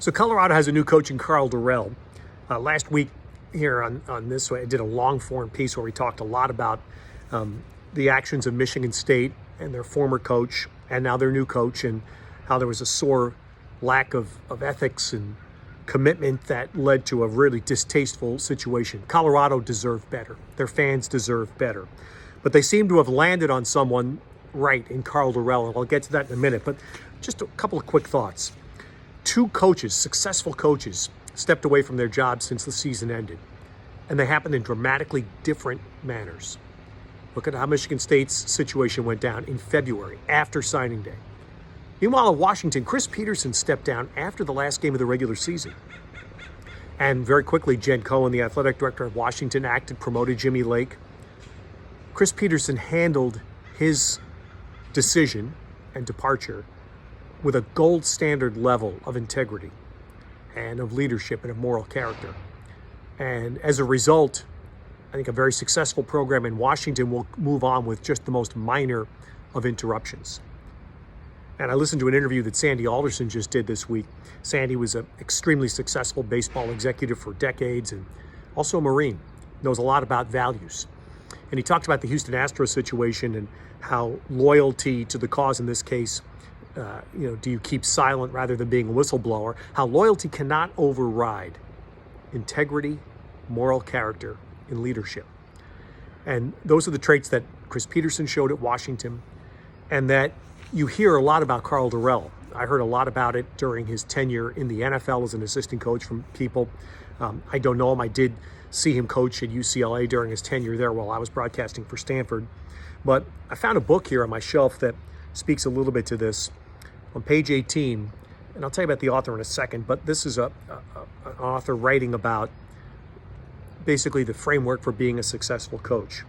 So Colorado has a new coach in Karl Dorrell. Last week here on this, I did a long-form piece where we talked a lot about the actions of Michigan State and their former coach and now their new coach, and how there was a sore lack of ethics and commitment that led to a really distasteful situation. Colorado deserved better. Their fans deserve better. But they seem to have landed on someone right in Karl Dorrell, and I'll get to that in a minute. But just a couple of quick thoughts. Two coaches, successful coaches, stepped away from their jobs since the season ended, and they happened in dramatically different manners. Look at how Michigan State's situation went down in February, after signing day. Meanwhile, in Washington, Chris Petersen stepped down after the last game of the regular season. And very quickly, Jen Cohen, the athletic director of Washington, promoted Jimmy Lake. Chris Petersen handled his decision and departure with a gold standard level of integrity and of leadership and of moral character. And as a result, I think a very successful program in Washington will move on with just the most minor of interruptions. And I listened to an interview that Sandy Alderson just did this week. Sandy was an extremely successful baseball executive for decades and also a Marine, knows a lot about values. And he talked about the Houston Astros situation and how loyalty to the cause in this case, do you keep silent rather than being a whistleblower? How loyalty cannot override integrity, moral character, and leadership. And those are the traits that Chris Petersen showed at Washington, and that you hear a lot about Karl Dorrell. I heard a lot about it during his tenure in the NFL as an assistant coach from people. I don't know him. I did see him coach at UCLA during his tenure there while I was broadcasting for Stanford. But I found a book here on my shelf that speaks a little bit to this. On page 18, and I'll tell you about the author in a second, but this is an author writing about basically the framework for being a successful coach.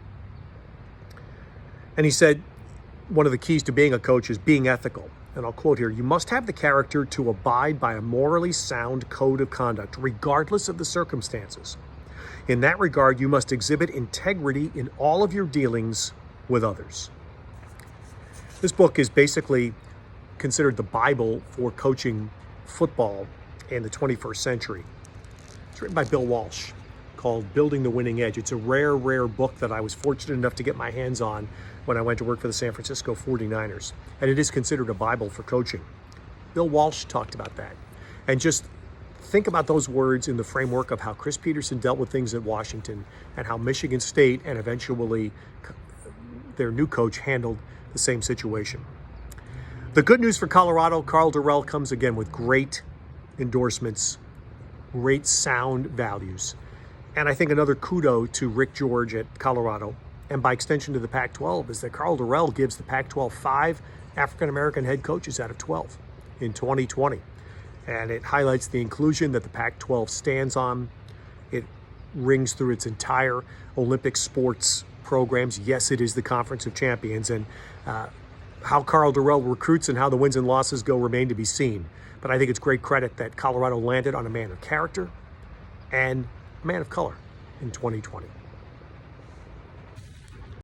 And he said, one of the keys to being a coach is being ethical. And I'll quote here, "You must have the character to abide by a morally sound code of conduct, regardless of the circumstances. In that regard, you must exhibit integrity in all of your dealings with others." This book is basically considered the Bible for coaching football in the 21st century. It's written by Bill Walsh, called Building the Winning Edge. It's a rare book that I was fortunate enough to get my hands on when I went to work for the San Francisco 49ers. And it is considered a Bible for coaching. Bill Walsh talked about that. And just think about those words in the framework of how Chris Petersen dealt with things at Washington and how Michigan State and eventually their new coach handled the same situation. The good news for Colorado, Karl Dorrell comes again with great endorsements, great sound values. And I think another kudo to Rick George at Colorado, and by extension to the Pac-12, is that Karl Dorrell gives the Pac-12 5 African-American head coaches out of 12 in 2020. And it highlights the inclusion that the Pac-12 stands on. It rings through its entire Olympic sports programs. Yes, it is the Conference of Champions. And how Karl Dorrell recruits and how the wins and losses go remain to be seen. But I think it's great credit that Colorado landed on a man of character and a man of color in 2020.